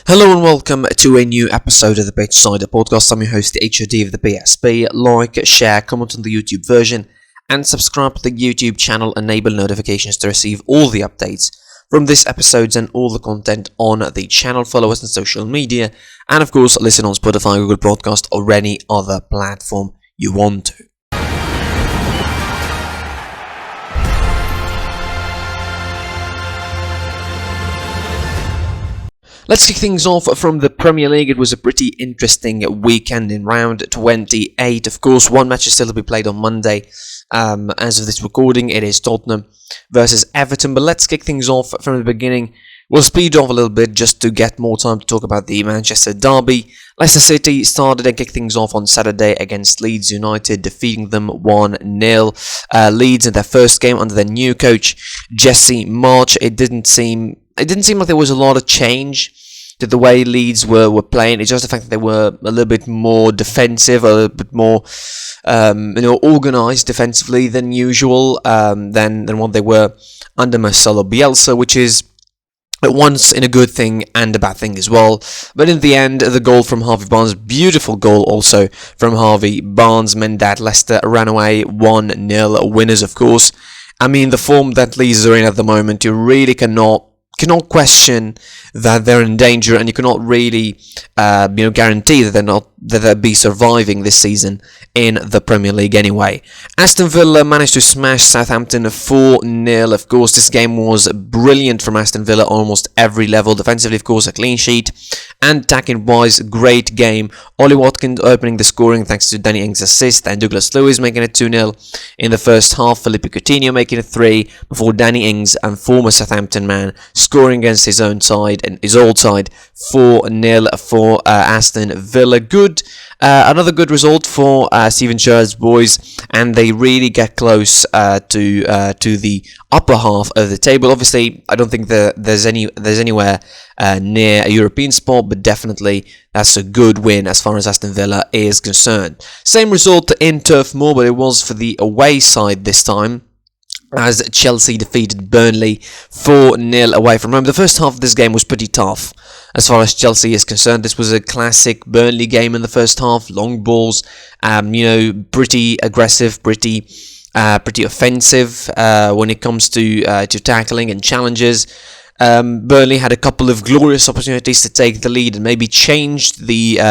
Hello and welcome to a new episode of the Beachside podcast. I'm your host, the HOD of the BSB. Like, share, comment on the YouTube version, and subscribe to the YouTube channel. Enable notifications to receive all the updates from this episodes and all the content on the channel. Follow us on social media, and of course, listen on Spotify, Google Podcast, or any other platform you want to. Let's kick things off from the Premier League. It was a pretty interesting weekend in round 28. Of course, one match is still to be played on Monday. As of this recording, it is Tottenham versus Everton. But let's kick things off from the beginning. We'll speed off a little bit just to get more time to talk about the Manchester derby. Leicester City started and kicked things off on Saturday against Leeds United, defeating them 1-0. Leeds in their first game under their new coach, Jesse March. It didn't seem like there was a lot of change to the way Leeds were playing. It's just the fact that they were a little bit more defensive, a little bit more organised defensively than usual, than what they were under Marcelo Bielsa, which is at once in a good thing and a bad thing as well. But in the end, the goal from Harvey Barnes, beautiful goal also from Harvey Barnes, meant that Leicester ran away 1-0 winners, of course. I mean, the form that Leeds are in at the moment, you really cannot question that they're in danger, and you cannot really guarantee that they'll be surviving this season in the Premier League anyway. Aston Villa managed to smash Southampton 4-0. Of course, this game was brilliant from Aston Villa, almost every level. Defensively, of course, a clean sheet, and attacking-wise, great game. Ollie Watkins opening the scoring thanks to Danny Ings' assist, and Douglas Luiz making it 2-0 in the first half. Felipe Coutinho making it 3 before Danny Ings and former Southampton man scoring against his own side and his old side 4-0 for Aston Villa. Another good result for Steven Gerrard's boys, and they really get close to the upper half of the table. Obviously, I don't think there's anywhere near a European spot, but definitely that's a good win as far as Aston Villa is concerned. Same result in Turf Moor, but it was for the away side this time, as Chelsea defeated Burnley 4-0 away from home. The first half of this game was pretty tough as far as Chelsea is concerned. This was a classic Burnley game in the first half. Long balls, pretty aggressive, pretty offensive when it comes to tackling and challenges. Burnley had a couple of glorious opportunities to take the lead and maybe changed the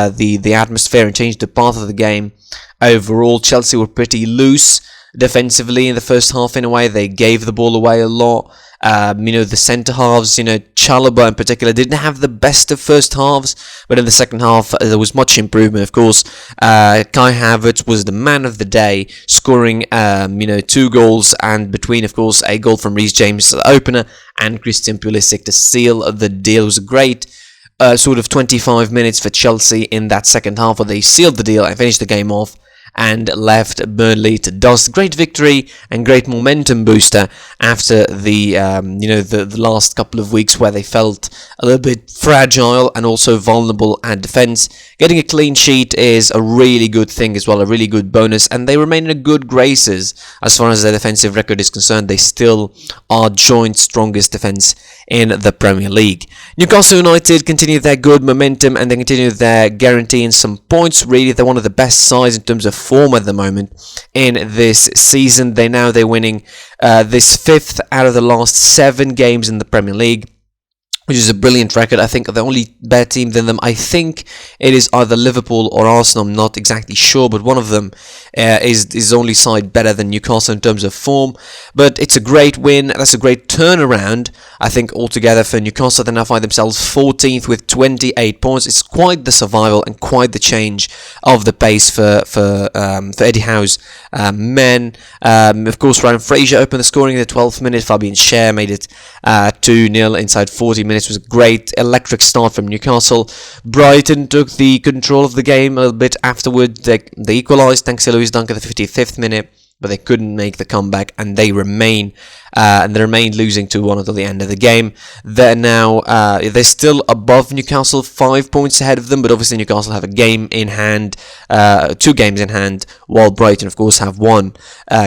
atmosphere and changed the path of the game. Overall, Chelsea were pretty loose defensively in the first half. In a way, they gave the ball away a lot. The centre halves, Chalobah in particular, didn't have the best of first halves, but in the second half there was much improvement. Of course, Kai Havertz was the man of the day, scoring 2 goals, and between, of course, a goal from Reece James, the opener, and Christian Pulisic to seal the deal. It was a great sort of 25 minutes for Chelsea in that second half, where they sealed the deal and finished the game off and left Burnley to dust. Great victory and great momentum booster after the last couple of weeks where they felt a little bit fragile and also vulnerable at defence. Getting a clean sheet is a really good thing as well, a really good bonus, and they remain in good graces as far as their defensive record is concerned. They still are joint strongest defence in the Premier League. Newcastle United continue their good momentum, and they continue their guaranteeing some points. Really, they're one of the best sides in terms of form at the moment in this season. They're winning this 5th out of the last 7 games in the Premier League, which is a brilliant record. I think the only better team than them, I think it is either Liverpool or Arsenal. I'm not exactly sure, but one of them is only side better than Newcastle in terms of form. But it's a great win. That's a great turnaround, I think, altogether for Newcastle. They now find themselves 14th with 28 points. It's quite the survival and quite the change of the pace for Eddie Howe's men. Of course, Ryan Fraser opened the scoring in the 12th minute. Fabian Schär made it 2-0 inside 40 minutes. It was a great electric start from Newcastle. Brighton took the control of the game a little bit afterward. They equalised thanks to Lewis Dunk at the 55th minute, but they couldn't make the comeback, and they remain and they remained losing 2-1 until the end of the game. They're still above Newcastle, 5 points ahead of them, but obviously Newcastle have a game in hand, 2 games in hand, while Brighton, of course, have 1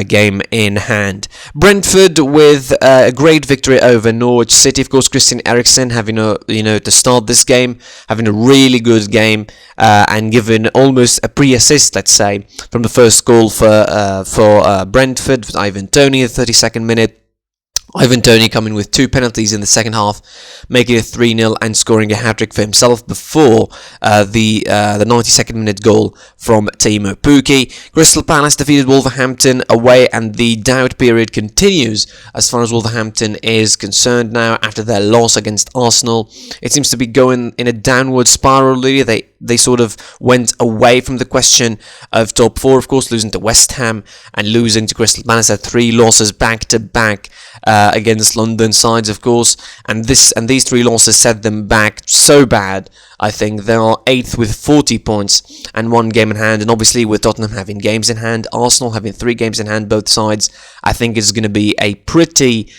game in hand. Brentford with a great victory over Norwich City. Of course, Christian Eriksen having to start this game, having a really good game, and giving almost a pre-assist, let's say, from the first goal for Brentford with Ivan Toney in the 32nd minute. Ivan Toney coming with 2 penalties in the second half, making it 3-0 and scoring a hat-trick for himself before the 92nd minute goal from Timo Pukki. Crystal Palace defeated Wolverhampton away, and the doubt period continues as far as Wolverhampton is concerned now after their loss against Arsenal. It seems to be going in a downward spiral, really. They sort of went away from the question of top 4, of course, losing to West Ham and losing to Crystal Palace at 3 losses back-to-back against London sides, of course, and these 3 losses set them back so bad. I think they are 8th with 40 points and 1 game in hand, and obviously with Tottenham having games in hand, Arsenal having 3 games in hand, both sides, I think it's going to be a pretty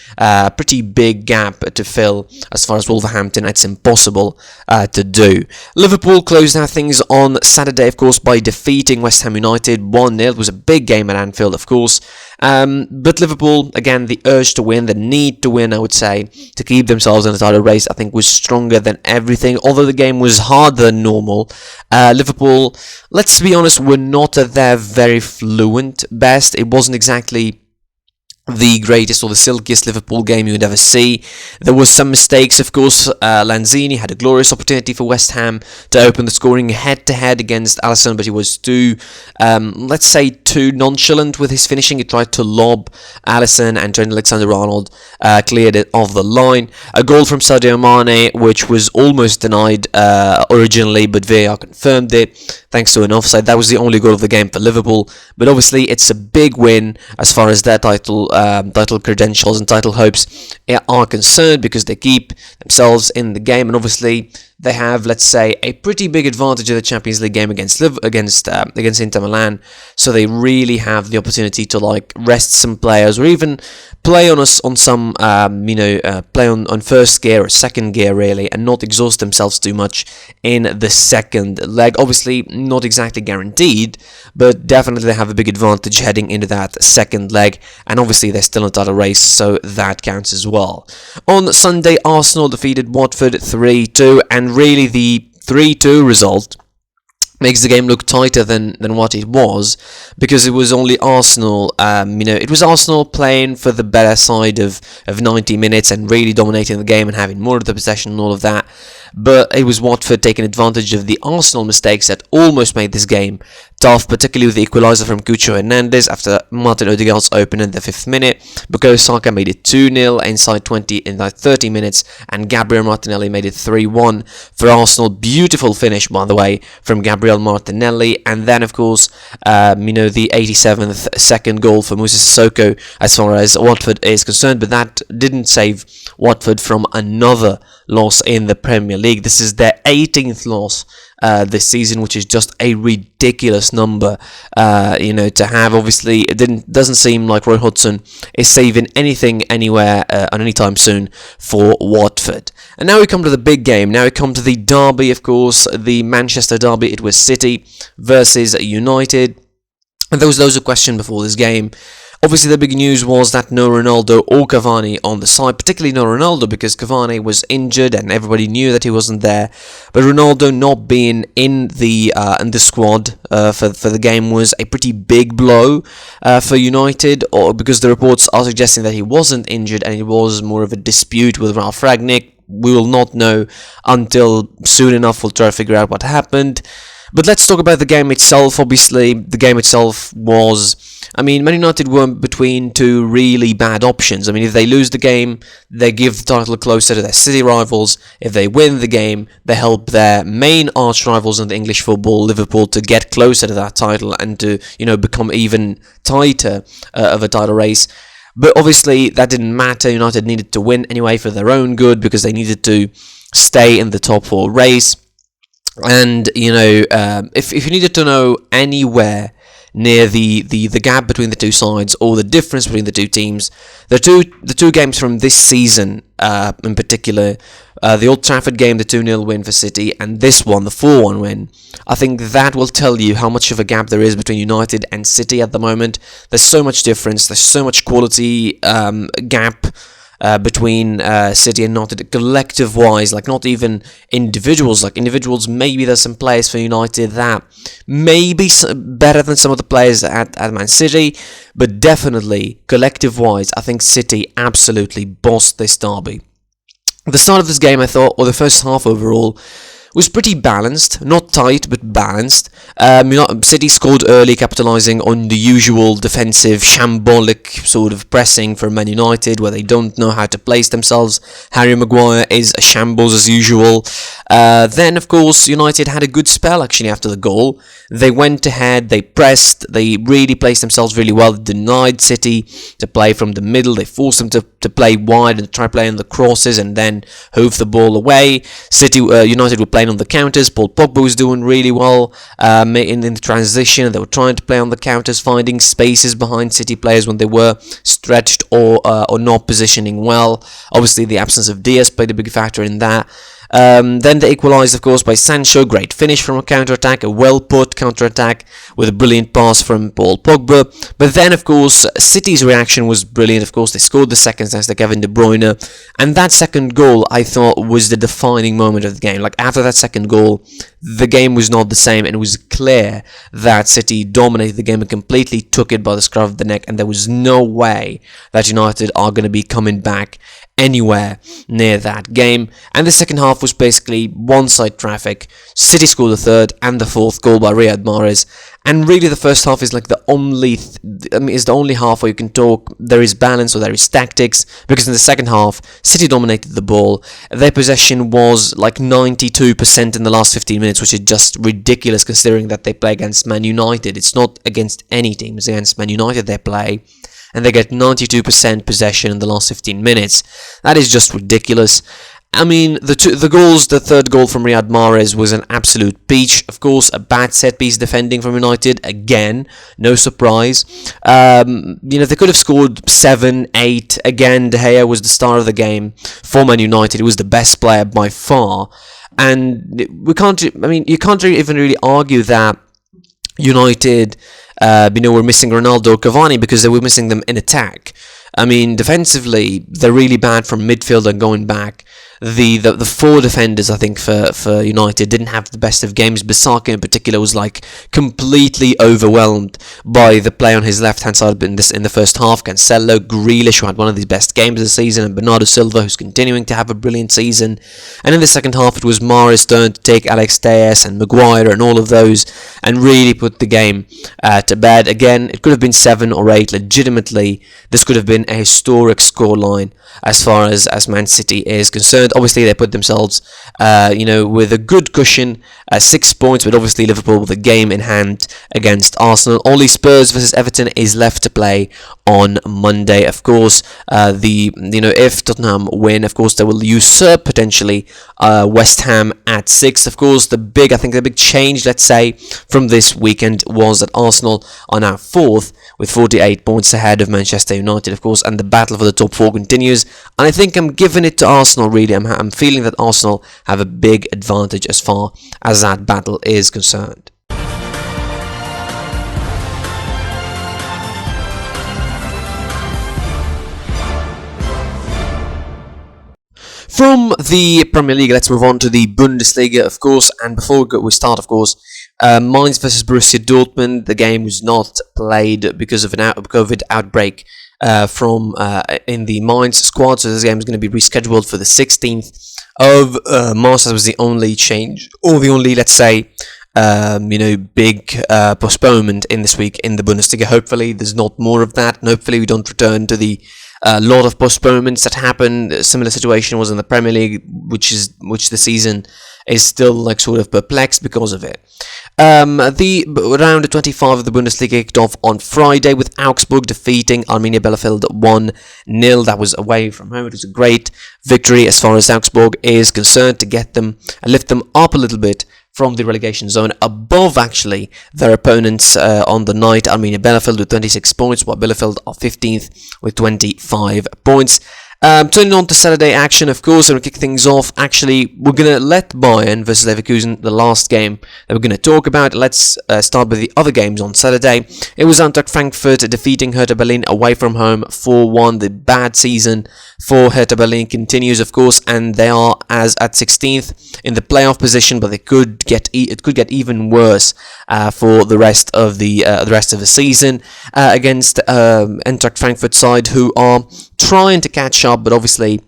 big gap to fill as far as Wolverhampton. It's impossible to do. Liverpool closed out things on Saturday, of course, by defeating West Ham United 1-0. It was a big game at Anfield, of course, but Liverpool, again, the urge to win, the need to win, I would say, to keep themselves in the title race, I think was stronger than everything. Although the game was harder than normal, Liverpool, let's be honest, were not at their very fluent best. It wasn't exactly the greatest or the silkiest Liverpool game you would ever see. There were some mistakes, of course. Lanzini had a glorious opportunity for West Ham to open the scoring head-to-head against Alisson, but he was too nonchalant with his finishing. He tried to lob Alisson, and Trent Alexander-Arnold cleared it off the line. A goal from Sadio Mane, which was almost denied originally, but VAR confirmed it thanks to an offside. That was the only goal of the game for Liverpool, but obviously it's a big win as far as their title credentials and title hopes are concerned, because they keep themselves in the game, and obviously they have, let's say, a pretty big advantage of the Champions League game against Inter Milan, so they really have the opportunity to rest some players, or even play on some play on first gear or second gear, really, and not exhaust themselves too much in the second leg. Obviously not exactly guaranteed, but definitely they have a big advantage heading into that second leg, and obviously they're still in the title race, so that counts as well. On Sunday, Arsenal defeated Watford 3-2, and really the 3-2 result makes the game look tighter than what it was, because it was only Arsenal, it was Arsenal playing for the better side of 90 minutes and really dominating the game and having more of the possession and all of that, but it was Watford taking advantage of the Arsenal mistakes that almost made this game tough, particularly with the equaliser from Cucho Hernandez after Martin Odegaard's open in the 5th minute. Bukayo Saka made it 2-0 inside 30 minutes, and Gabriel Martinelli made it 3-1 for Arsenal. Beautiful finish, by the way, from Gabriel Martinelli, and then, of course, the 87th second goal for Moussa Sissoko as far as Watford is concerned, but that didn't save Watford from another loss in the Premier League. This is their 18th loss this season, which is just a ridiculous number to have. Obviously, it doesn't seem like Roy Hodgson is saving anything anywhere on any time soon for Watford. And now we come to the big game. Now we come to the derby, of course, the Manchester derby. It was City versus United, and there was loads of question before this game. Obviously, the big news was that no Ronaldo or Cavani on the side, particularly no Ronaldo, because Cavani was injured and everybody knew that he wasn't there. But Ronaldo not being in the squad for the game was a pretty big blow for United, because the reports are suggesting that he wasn't injured and it was more of a dispute with Ralf Rangnick. We will not know until soon enough. We'll try to figure out what happened. But let's talk about the game itself. Obviously, the game itself was... Man United were between 2 really bad options. If they lose the game, they give the title closer to their city rivals. If they win the game, they help their main arch rivals in the English football, Liverpool, to get closer to that title and to, become even tighter of a title race. But obviously, that didn't matter. United needed to win anyway for their own good, because they needed to stay in the top 4 race. And, if you needed to know anywhere near the gap between the two sides, or the difference between the two teams. The two games from this season, in particular, the Old Trafford game, the 2-0 win for City, and this one, the 4-1 win. I think that will tell you how much of a gap there is between United and City at the moment. There's so much difference. There's so much quality gap between City and United, collective-wise, like not even individuals. Like individuals, maybe there's some players for United that may be better than some of the players at Man City, but definitely collective-wise, I think City absolutely bossed this derby. The start of this game, I thought, or the first half overall, was pretty balanced, not tight, but balanced. City scored early, capitalising on the usual defensive, shambolic sort of pressing for Man United, where they don't know how to place themselves. Harry Maguire is a shambles as usual. Then, of course, United had a good spell, actually, after the goal. They went ahead, they pressed, they really placed themselves really well, denied City to play from the middle, they forced them to play wide and try playing the crosses and then hove the ball away. United were playing on the counters. Paul Pogba was doing really well in the transition. They were trying to play on the counters, finding spaces behind City players when they were stretched or not positioning well. Obviously, the absence of Diaz played a big factor in that. Then they equalised, of course, by Sancho. Great finish from a counter-attack, a well-put counter-attack with a brilliant pass from Paul Pogba. But then, of course, City's reaction was brilliant. Of course, they scored the second thanks to Kevin De Bruyne. And that second goal, I thought, was the defining moment of the game. Like, after that second goal, the game was not the same, and it was clear that City dominated the game and completely took it by the scruff of the neck, and there was no way that United are going to be coming back anywhere near that game. And the second half was basically one-side traffic. City scored the third and the fourth goal by Riyad Mahrez. And really, the first half is like the only half where you can talk there is balance or there is tactics, because in the second half, City dominated the ball. Their possession was like 92% in the last 15 minutes, which is just ridiculous considering that they play against Man United. It's not against any team, it's against Man United they play. And they get 92% possession in the last 15 minutes. That is just ridiculous. I mean, the goals, the third goal from Riyad Mahrez was an absolute peach. Of course, a bad set-piece defending from United. Again, no surprise. They could have scored 7, 8. Again, De Gea was the star of the game for Man United. He was the best player by far. And you can't even really argue that United were missing Ronaldo or Cavani because they were missing them in attack. I mean, defensively, they're really bad from midfield and going back. The four defenders, I think, for United didn't have the best of games. Bissaka in particular was like completely overwhelmed by the play on his left-hand side in the first half. Cancelo, Grealish, who had one of his best games of the season, and Bernardo Silva, who's continuing to have a brilliant season. And in the second half, it was Mahrez's turn to take Alex Telles and Maguire and all of those and really put the game to bed. Again, it could have been 7 or 8. Legitimately, this could have been a historic scoreline as far as Man City is concerned. Obviously, they put themselves, with a good cushion, 6 points, but obviously Liverpool with a game in hand against Arsenal. Only Spurs versus Everton is left to play on Monday. Of course, if Tottenham win, of course, they will usurp potentially West Ham at 6th. Of course, the big change, let's say, from this weekend was that Arsenal are now 4th with 48 points ahead of Manchester United, of course, and the battle for the top 4 continues. And I think I'm giving it to Arsenal, really. I'm feeling that Arsenal have a big advantage as far as that battle is concerned. From the Premier League, let's move on to the Bundesliga, of course. And before we start, of course, Mainz versus Borussia Dortmund. The game was not played because of a COVID outbreak in the Mainz squad. So this game is going to be rescheduled for the 16th of March. That was the only change, or the only, let's say, big postponement in this week in the Bundesliga. Hopefully, there's not more of that, and hopefully we don't return to the lot of postponements that happened. A similar situation was in the Premier League, which the season is still like sort of perplexed because of it. The round 25 of the Bundesliga kicked off on Friday with Augsburg defeating Arminia Bielefeld 1-0. That was away from home. It was a great victory as far as Augsburg is concerned to get them and lift them up a little bit from the relegation zone, above actually their opponents on the night. Arminia Bielefeld with 26 points, while Bielefeld are 15th with 25 points. Turning on to Saturday action, of course, and we'll kick things off. Actually, we're going to let Bayern versus Leverkusen, the last game that we're going to talk about. Let's start with the other games on Saturday. It was Eintracht Frankfurt defeating Hertha Berlin away from home 4-1. The bad season for Hertha Berlin continues, of course, and they are at 16th in the playoff position, but it could get even worse for the rest of the season against Eintracht Frankfurt side, who are trying to catch up, but obviously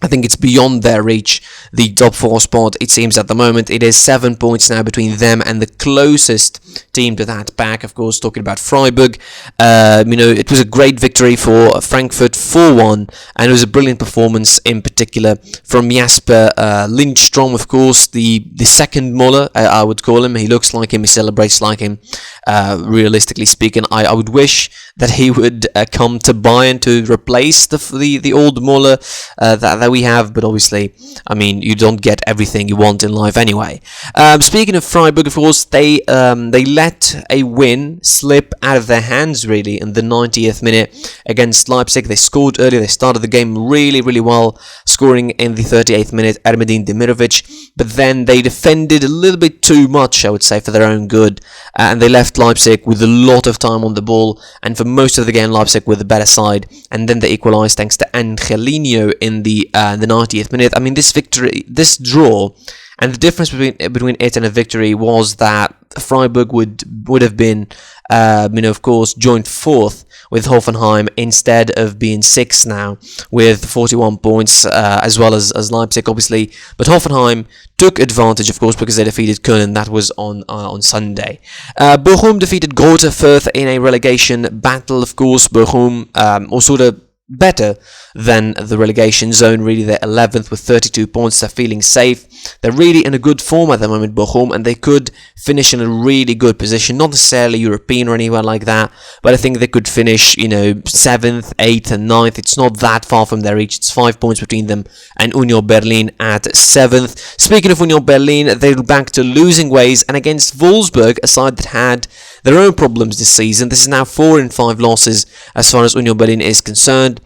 I think it's beyond their reach, the top 4 spot. It seems at the moment it is 7 points now between them and the closest team to that back, of course, talking about Freiburg. It was a great victory for Frankfurt, 4-1, and it was a brilliant performance in particular from Jasper Lindstrom, of course, the second Muller, I would call him. He looks like him, he celebrates like him. Realistically speaking, I would wish that he would come to Bayern to replace the old Muller that we have, but obviously, I mean, you don't get everything you want in life anyway. Speaking of Freiburg, of course, they let a win slip out of their hands, really, in the 90th minute against Leipzig. They scored early, they started the game really, really well, scoring in the 38th minute, Ermedin Demirovic, but then they defended a little bit too much, I would say, for their own good, and they left Leipzig with a lot of time on the ball, and for most of the game, Leipzig were the better side, and then they equalised thanks to Angelino in the 90th minute. I mean, this draw, and the difference between it and a victory was that Freiburg would have been, of course, joined 4th with Hoffenheim instead of being 6th now with 41 points, as well as Leipzig, obviously. But Hoffenheim took advantage, of course, because they defeated Köln. That was on Sunday. Bochum defeated Greuther Fürth in a relegation battle, of course. Bochum also better than the relegation zone, really. They're 11th with 32 points. They're feeling safe. They're really in a good form at the moment, Bochum, and they could finish in a really good position, not necessarily European or anywhere like that, but I think they could finish, 7th, 8th and 9th. It's not that far from their reach. It's 5 points between them and Union Berlin at 7th. Speaking of Union Berlin, they're back to losing ways, and against Wolfsburg, a side that had their own problems this season. This is now 4 in 5 losses as far as Union Berlin is concerned.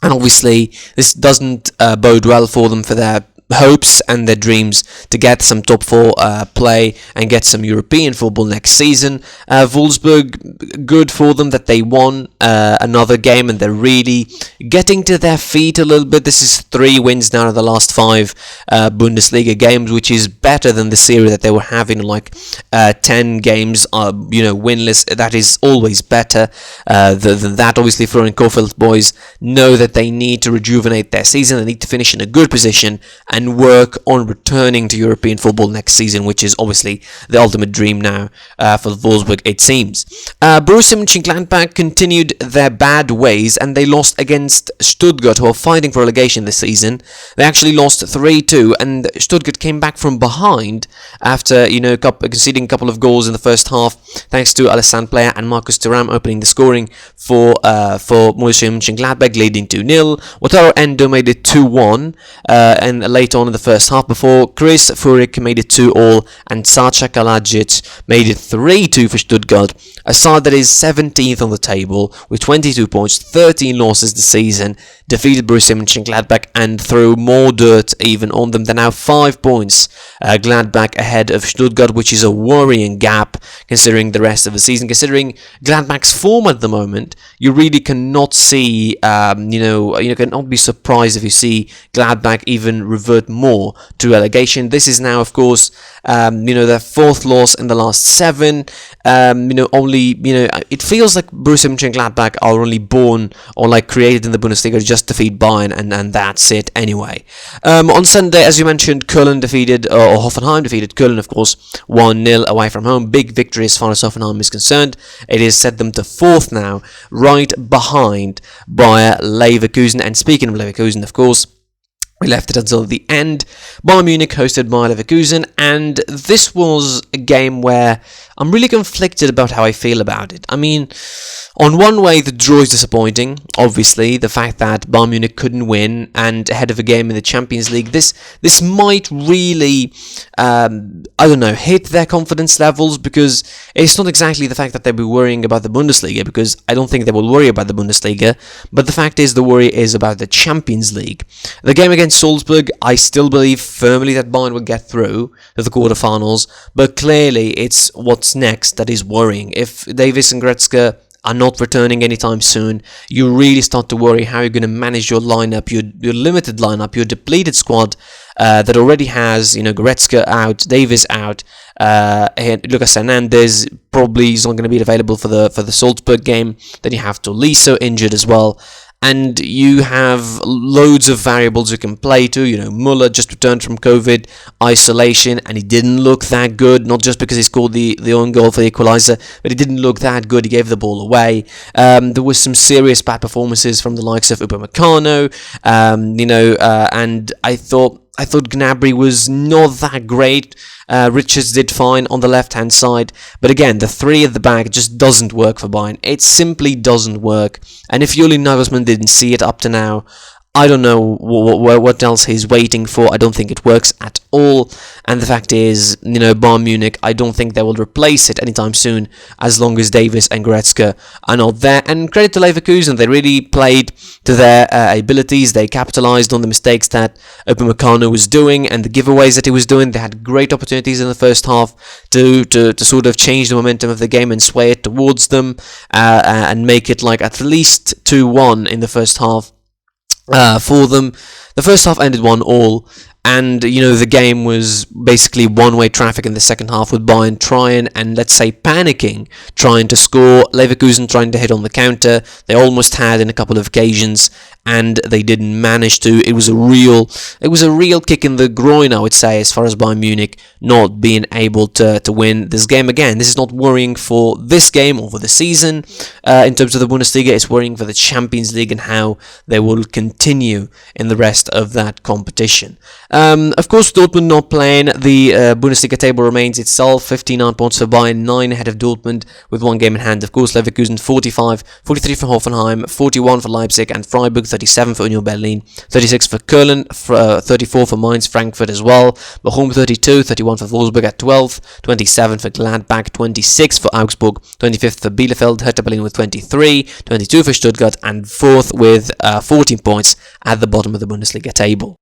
And obviously, this doesn't bode well for them for their hopes and their dreams to get some top 4 play and get some European football next season. Wolfsburg, good for them that they won another game and they're really getting to their feet a little bit. This is 3 wins now of the last 5 Bundesliga games, which is better than the series that they were having, like 10 games winless. That is always better than that. Obviously, Florian Kohfeld's boys know that they need to rejuvenate their season. They need to finish in a good position and work on returning to European football next season, which is obviously the ultimate dream now for Wolfsburg, it seems. Borussia Mönchengladbach continued their bad ways and they lost against Stuttgart, who are fighting for relegation this season. They actually lost 3-2, and Stuttgart came back from behind after conceding a couple of goals in the first half, thanks to Alessandro Plea and Marcus Thuram opening the scoring for Borussia Mönchengladbach, leading 2-0. Wataru Endo made it 2-1, and late on in the first half, before Chris Furyk made it 2-2 and Sacha Kalajic made it 3-2 for Stuttgart, a side that is 17th on the table with 22 points, 13 losses this season, defeated Borussia Mönchengladbach and threw more dirt even on them. They're now 5 points Gladbach ahead of Stuttgart, which is a worrying gap considering the rest of the season. Considering Gladbach's form at the moment, you really cannot see, you cannot be surprised if you see Gladbach even revert more to relegation. This is now, of course, their 4th loss in the last 7. It feels like Borussia Mönchengladbach are only born or like created in the Bundesliga to just defeat Bayern, and that's it anyway. On Sunday, as you mentioned, Köln defeated, or Hoffenheim defeated Köln, of course, 1-0 away from home. Big victory as far as Hoffenheim is concerned. It has set them to 4th now, right behind Bayer Leverkusen. And speaking of Leverkusen, of course, we left it until the end. Bayern Munich hosted Bayer Leverkusen, and this was a game where I'm really conflicted about how I feel about it. I mean, on one way, the draw is disappointing. Obviously, the fact that Bayern Munich couldn't win and ahead of a game in the Champions League, this might really, hit their confidence levels, because it's not exactly the fact that they'll be worrying about the Bundesliga, because I don't think they will worry about the Bundesliga, but the fact is the worry is about the Champions League. The game against Salzburg, I still believe firmly that Bayern will get through to the quarterfinals, but clearly it's what's next that is worrying. If Davis and Goretzka are not returning anytime soon, you really start to worry how you're going to manage your lineup, your limited lineup, your depleted squad that already has, Goretzka out, Davis out, and Lucas Hernandez probably is not going to be available for the Salzburg game. Then you have Tolisso injured as well. And you have loads of variables you can play to. Muller just returned from COVID isolation, and he didn't look that good. Not just because he scored the own goal for the equaliser, but he didn't look that good. He gave the ball away. There was some serious bad performances from the likes of Upamecano. And I thought Gnabry was not that great. Richards did fine on the left-hand side, but again, the three at the back just doesn't work for Bayern. It simply doesn't work, and if Julian Nagelsmann didn't see it up to now, I don't know what else he's waiting for. I don't think it works at all. And the fact is, Bayern Munich, I don't think they will replace it anytime soon as long as Davis and Goretzka are not there. And credit to Leverkusen, they really played to their abilities. They capitalized on the mistakes that Upamecano was doing and the giveaways that he was doing. They had great opportunities in the first half to sort of change the momentum of the game and sway it towards them and make it like at least 2-1 in the first half. For them. The first half ended 1-1, and the game was basically one-way traffic in the second half, with Bayern trying and, let's say, panicking, trying to score, Leverkusen trying to hit on the counter. They almost had in a couple of occasions, and they didn't manage to. It was a real kick in the groin, I would say, as far as Bayern Munich not being able to win this game. Again, this is not worrying for this game or for the season in terms of the Bundesliga. It's worrying for the Champions League and how they will continue in the rest of that competition. Of course, Dortmund not playing. The Bundesliga table remains itself. 59 points for Bayern, 9 ahead of Dortmund with one game in hand. Of course, Leverkusen 45, 43 for Hoffenheim, 41 for Leipzig and Freiburg, 37 for Union Berlin, 36 for Köln, 34 for Mainz, Frankfurt as well, Bochum 32, 31 for Wolfsburg at 12, 27 for Gladbach, 26 for Augsburg, 25th for Bielefeld, Hertha Berlin with 23, 22 for Stuttgart, and 4th with 14 points at the bottom of the Bundesliga table.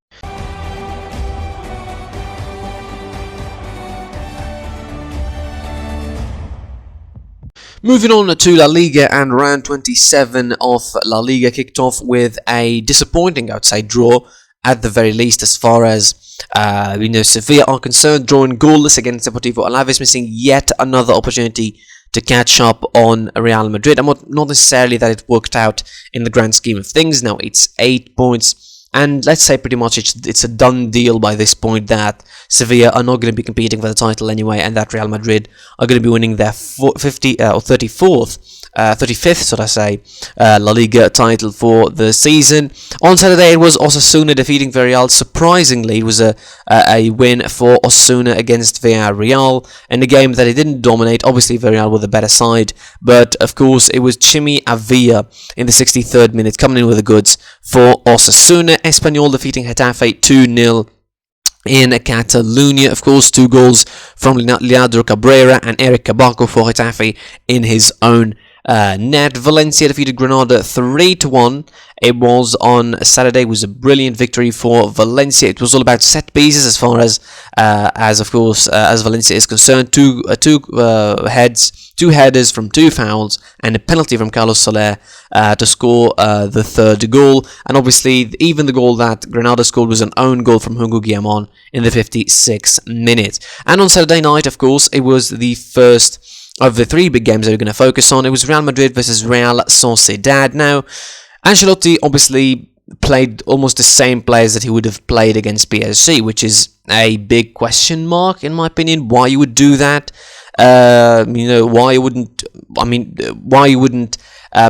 Moving on to La Liga, and round 27 of La Liga kicked off with a disappointing, I would say, draw at the very least, as far as Sevilla are concerned, drawing goalless against Deportivo Alaves, missing yet another opportunity to catch up on Real Madrid. And not necessarily that it worked out in the grand scheme of things. Now it's 8 points. And let's say pretty much it's a done deal by this point that Sevilla are not going to be competing for the title anyway, and that Real Madrid are going to be winning their 35th La Liga title for the season. On Saturday, it was Osasuna defeating Villarreal. Surprisingly, it was a win for Osasuna against Villarreal in a game that it didn't dominate. Obviously, Villarreal were the better side, but of course, it was Chimi Avila in the 63rd minute coming in with the goods for Osasuna. Espanyol defeating Getafe 2-0 in Catalonia. Of course, 2 goals from Leandro Cabrera and Eric Cabaco for Getafe in his own net. Valencia defeated Granada 3-1. It was on Saturday. It was a brilliant victory for Valencia. It was all about set pieces as far as Valencia is concerned. Two headers from 2 fouls and a penalty from Carlos Soler to score the 3rd goal. And obviously, even the goal that Granada scored was an own goal from Hugo Guillamon in the 56th minute. And on Saturday night, of course, it was the first of the 3 big games that we're going to focus on. It was Real Madrid versus Real Sociedad. Now, Ancelotti obviously played almost the same players that he would have played against PSG, which is a big question mark, in my opinion. Why you would do that? Why you wouldn't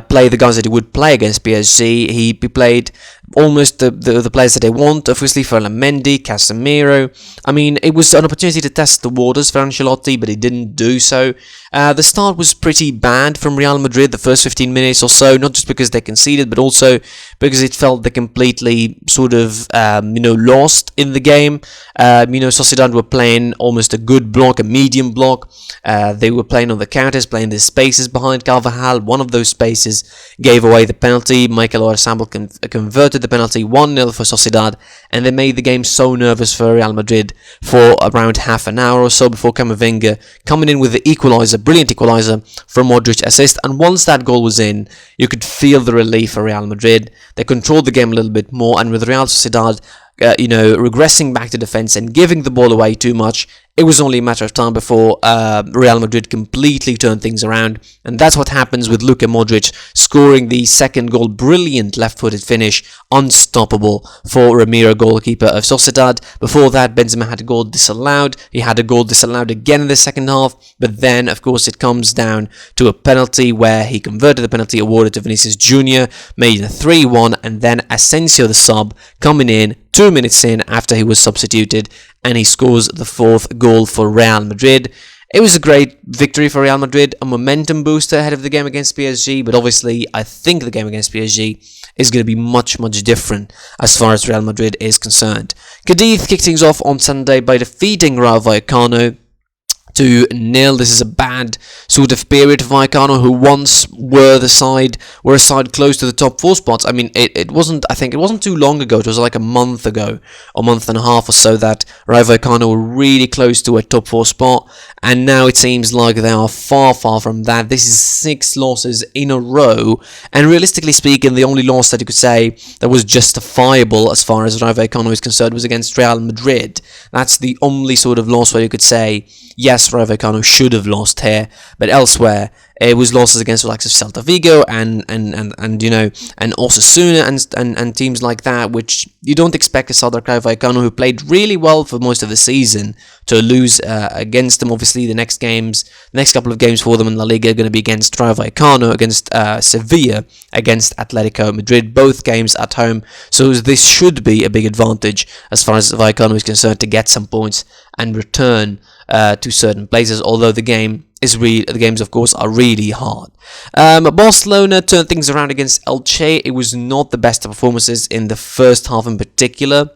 play the guys that he would play against PSG. He played almost the players that they want. Obviously, for Mendy, Casemiro. I mean, it was an opportunity to test the waters for Ancelotti, but he didn't do so. The start was pretty bad from Real Madrid, the first 15 minutes or so, not just because they conceded, but also because it felt they completely sort of, lost in the game. Sociedad were playing almost a good block, a medium block. They were playing on the counters, playing the spaces behind Carvajal. One of those spaces gave away the penalty. Michael Oyarzabal converted the penalty 1-0 for Sociedad, and they made the game so nervous for Real Madrid for around half an hour or so before Camavinga coming in with the equaliser, brilliant equaliser from Modric assist. And once that goal was in, you could feel the relief for Real Madrid. They controlled the game a little bit more, and with Real Sociedad regressing back to defense and giving the ball away too much, it was only a matter of time before Real Madrid completely turned things around. And that's what happens with Luka Modric scoring the second goal. Brilliant left-footed finish, unstoppable for Ramiro, goalkeeper of Sociedad. Before that, Benzema had a goal disallowed. He had a goal disallowed again in the second half. But then, of course, it comes down to a penalty where he converted the penalty awarded to Vinicius Jr., made it a 3-1, and then Asensio, the sub, coming in 2 minutes in after he was substituted, and he scores the fourth goal for Real Madrid. It was a great victory for Real Madrid, a momentum booster ahead of the game against PSG, but obviously I think the game against PSG is going to be much, much different as far as Real Madrid is concerned. Cadiz kicked things off on Sunday by defeating Rayo Vallecano 2-0. This is a bad sort of period for Vallecano, who once were a side close to the top 4 spots. I mean, it wasn't too long ago, it was like a month ago, a month and a half or so, that Rayo Vallecano were really close to a top 4 spot, and now it seems like they are far, far from that. This is 6 losses in a row, and realistically speaking, the only loss that you could say that was justifiable as far as Rayo Vallecano is concerned was against Real Madrid. That's the only sort of loss where you could say, yes, Rayo Vallecano should have lost here, but elsewhere it was losses against the likes of Celta Vigo and Osasuna and teams like that, which you don't expect a side like Rayo Vallecano, who played really well for most of the season, to lose against them. Obviously, the next couple of games for them in Laliga are going to be against Rayo Vallecano, against Sevilla, against Atletico Madrid, both games at home. So this should be a big advantage as far as Vallecano is concerned to get some points and return to certain places, although the games of course are really hard. Barcelona turned things around against Elche. It was not the best of performances in the first half in particular.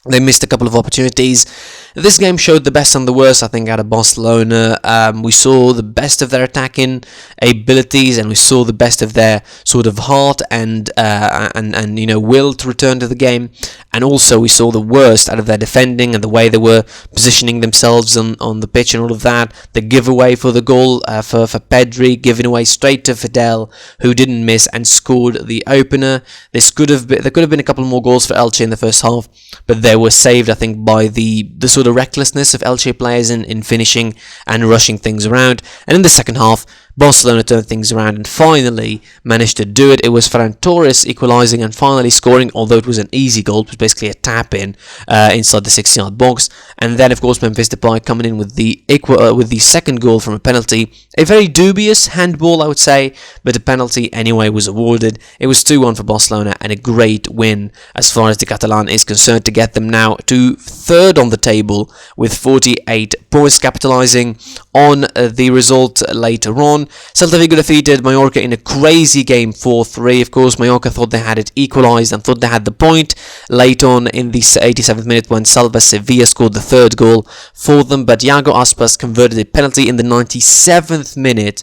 They missed a couple of opportunities. This game showed the best and the worst, I think, out of Barcelona. We saw the best of their attacking abilities, and we saw the best of their sort of heart and will to return to the game. And also we saw the worst out of their defending and the way they were positioning themselves on the pitch and all of that. The giveaway for the goal for Pedri, giving away straight to Fidel, who didn't miss and scored the opener. There could have been a couple more goals for Elche in the first half, but they were saved, I think, by the sort of recklessness of Elche players in finishing and rushing things around. And in the second half, Barcelona turned things around and finally managed to do it. It was Ferran Torres equalising and finally scoring, although it was an easy goal. It was basically a tap-in inside the 6-yard box. And then, of course, Memphis Depay coming in with the second goal from a penalty. A very dubious handball, I would say, but a penalty anyway was awarded. It was 2-1 for Barcelona, and a great win as far as the Catalan is concerned, to get them now to third on the table with 48 points, capitalising on the result later on. Celta Vigo defeated Mallorca in a crazy game 4-3. Of course, Mallorca thought they had it equalised and thought they had the point late on in the 87th minute when Salva Sevilla scored the third goal for them, but Iago Aspas converted a penalty in the 97th minute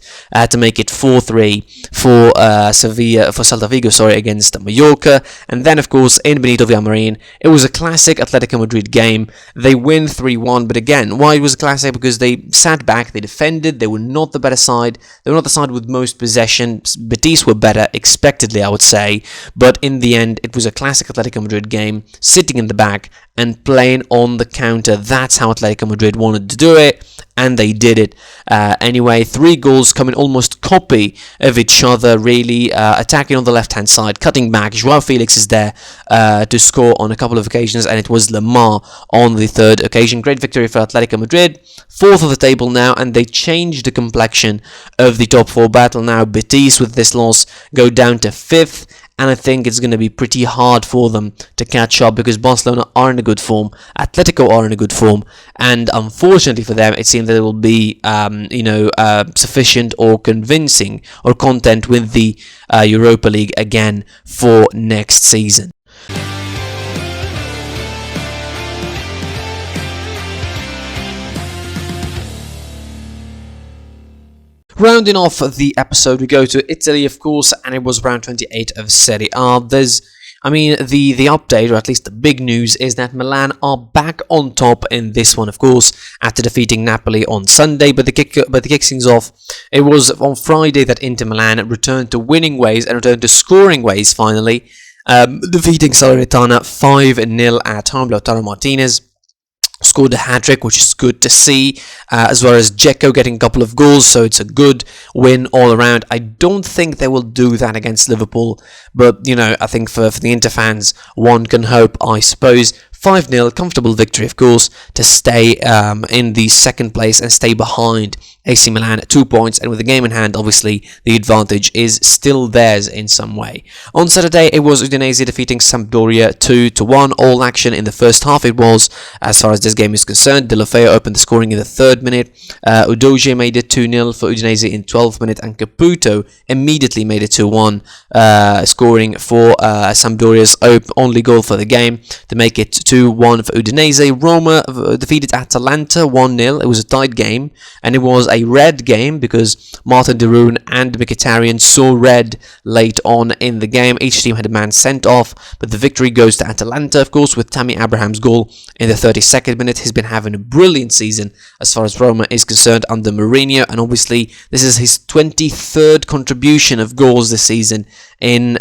to make it 4-3 for Celta Vigo, against Mallorca. And then, of course, in Benito Villamarin, it was a classic Atletico Madrid game. They win 3-1, but again, why it was a classic? Because they sat back, they defended, they were not the better side. They were not the side with most possession. Betis were better, expectedly, I would say. But in the end, it was a classic Atletico Madrid game, sitting in the back and playing on the counter. That's how Atletico Madrid wanted to do it, and they did it. Anyway, 3 goals coming almost copy of each other, really. Attacking on the left-hand side, cutting back. Joao Felix is there to score on a couple of occasions, and it was Lemar on the third occasion. Great victory for Atletico Madrid. 4th of the table now, and they changed the complexion of the top 4 battle now. Betis, with this loss, go down to 5th. and I think it's going to be pretty hard for them to catch up because Barcelona are in a good form, Atletico are in a good form, and unfortunately for them, it seems that it will be sufficient or convincing or content with the Europa League again for next season. Rounding off the episode, we go to Italy, of course, and it was round 28 of Serie A. The update, or at least the big news, is that Milan are back on top in this one, of course, after defeating Napoli on Sunday. But the kick things off, it was on Friday that Inter Milan returned to winning ways and returned to scoring ways finally, defeating Salernitana 5-0 at home. Lautaro Martinez scored a hat-trick, which is good to see, as well as Dzeko getting a couple of goals, so it's a good win all around. I don't think they will do that against Liverpool, but, I think for the Inter fans, one can hope, I suppose. 5-0, comfortable victory, of course, to stay in the second place and stay behind AC Milan at 2 points, and with the game in hand, obviously, the advantage is still theirs in some way. On Saturday, it was Udinese defeating Sampdoria 2-1. All action in the first half it was, as far as this game is concerned. De La Feo opened the scoring in the 3rd minute. Udogie made it 2-0 for Udinese in 12th minute, and Caputo immediately made it 2-1, scoring for Sampdoria's only goal for the game to make it 2-1 for Udinese. Roma defeated Atalanta 1-0. It was a tight game, and it was a red game because Martin de Roon and Mkhitaryan saw red late on in the game. Each team had a man sent off, but the victory goes to Atalanta, of course, with Tammy Abraham's goal in the 32nd minute. He's been having a brilliant season as far as Roma is concerned under Mourinho, and obviously this is his 23rd contribution of goals this season in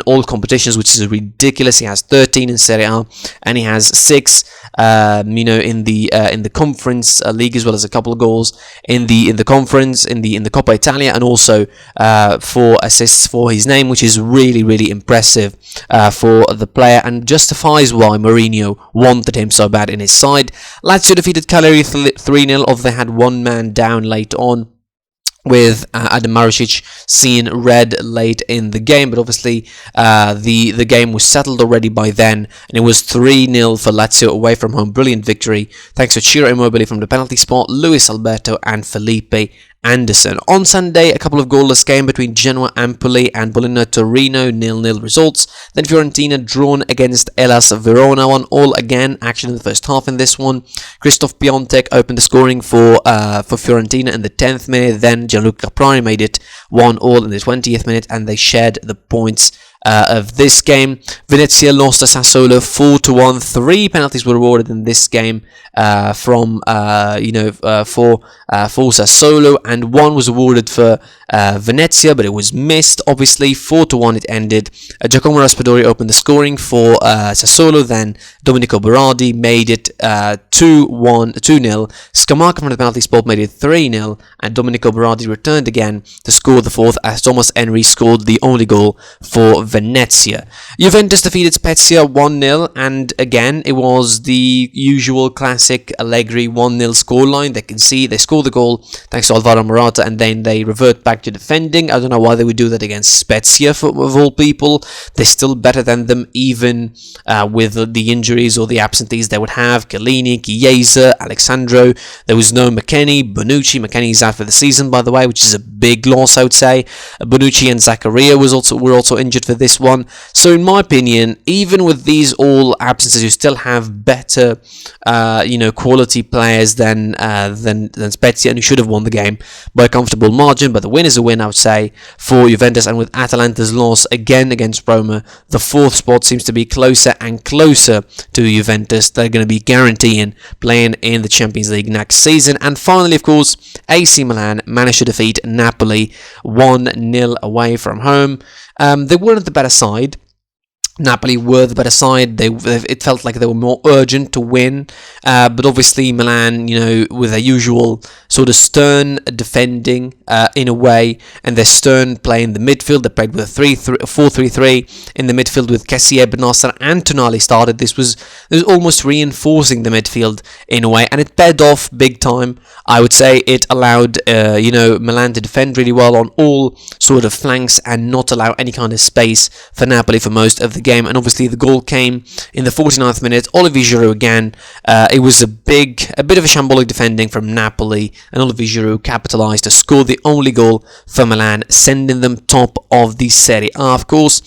all competitions, which is ridiculous. He has 13 in Serie A, and he has 6 in the Conference League, as well as a couple of goals in the conference, in the Coppa Italia, and also 4 assists for his name, which is really impressive for the player and justifies why Mourinho wanted him so bad in his side. Lazio defeated Cagliari 3-0, although they had one man down late on, with Adam Marusic seeing red late in the game, but obviously the game was settled already by then, and it was 3-0 for Lazio away from home. Brilliant victory thanks to Ciro Immobile from the penalty spot, Luis Alberto and Felipe Anderson. On Sunday, a couple of goalless game between Genoa Empoli and Bologna Torino, 0-0 results. Then Fiorentina drawn against Hellas Verona, 1-1 again. Action in the first half in this one. Christoph Piontek opened the scoring for Fiorentina in the 10th minute. Then Gianluca Caprari made it 1-1 in the 20th minute, and they shared the points of this game. Venezia lost to Sassuolo 4-1. 3 penalties were awarded in this game for Sassuolo, and 1 was awarded for Venezia, but it was missed. Obviously, 4-1 it ended. Giacomo Raspadori opened the scoring for Sassuolo. Then Domenico Berardi made it 2-0. Scamacca from the penalty spot made it 3-0, and Domenico Berardi returned again to score the 4th as Thomas Henry scored the only goal for Venezia. Juventus defeated Spezia 1-0, and again it was the usual classic Allegri 1-0 scoreline. They score the goal thanks to Alvaro Morata, and then they revert back to defending. I don't know why they would do that against Spezia of all people. They're still better than them, even with the injuries or the absentees they would have. Chiellini, Chiesa, Alexandro. There was no McKennie, Bonucci. McKennie is out for the season, by the way, which is a big loss, I would say. Bonucci and Zakaria were also injured for this one. So in my opinion, even with these all absences, you still have better quality players than Spezia, and you should have won the game by a comfortable margin. But the win is a win, I would say, for Juventus. And with Atalanta's loss again against Roma, the 4th spot seems to be closer and closer to Juventus. They're going to be guaranteeing playing in the Champions League next season. And finally, of course, AC Milan managed to defeat Napoli 1-0 away from home. They weren't the better side. Napoli were the better side. It felt like they were more urgent to win, but obviously Milan, with their usual sort of stern defending in a way, and their stern play in the midfield. They played with a 4-3-3 in the midfield with Kessie, Benasser and Tonali started. This was almost reinforcing the midfield in a way, and it paid off big time. I would say it allowed Milan to defend really well on all sort of flanks and not allow any kind of space for Napoli for most of the game. And obviously the goal came in the 49th minute. Olivier Giroud again. It was a bit of a shambolic defending from Napoli, and Olivier Giroud capitalized to score the only goal for Milan, sending them top of the Serie A. Of course,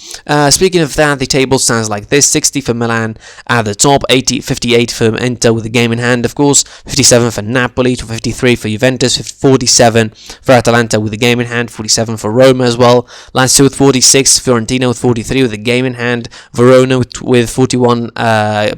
speaking of that, the table stands like this: 60 for Milan at the top, 58 for Inter with the game in hand, of course, 57 for Napoli, 53 for Juventus, 47 for Atalanta with the game in hand, 47 for Roma as well, Lazio with 46, Fiorentina with 43 with the game in hand, Verona with 41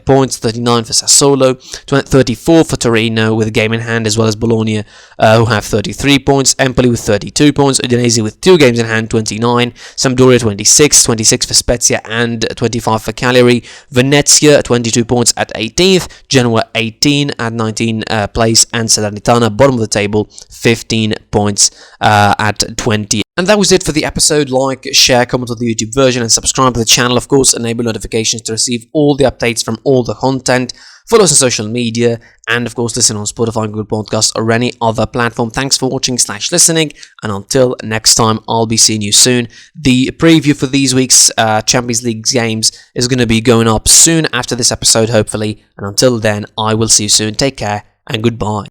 points, 39 for Sassuolo, 34 for Torino with the game in hand, as well as Bologna who have 33 points, Empoli with 32 points, Udinese with 2 games in hand, 29, Sampdoria 26 for Spezia and 25 for Cagliari, Venezia 22 points at 18th, Genoa 18 at 19th place, and Salernitana bottom of the table 15 points at 20. And that was it for the episode. Like, share, comment on the YouTube version, and subscribe to the channel. Of course, enable notifications to receive all the updates from all the content. Follow us on social media, and of course, listen on Spotify, Google Podcasts, or any other platform. Thanks for watching/listening, and until next time, I'll be seeing you soon. The preview for these week's Champions League games is going to be going up soon after this episode, hopefully. And until then, I will see you soon. Take care, and goodbye.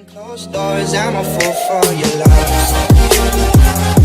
Closed doors, I'm a fool for your love.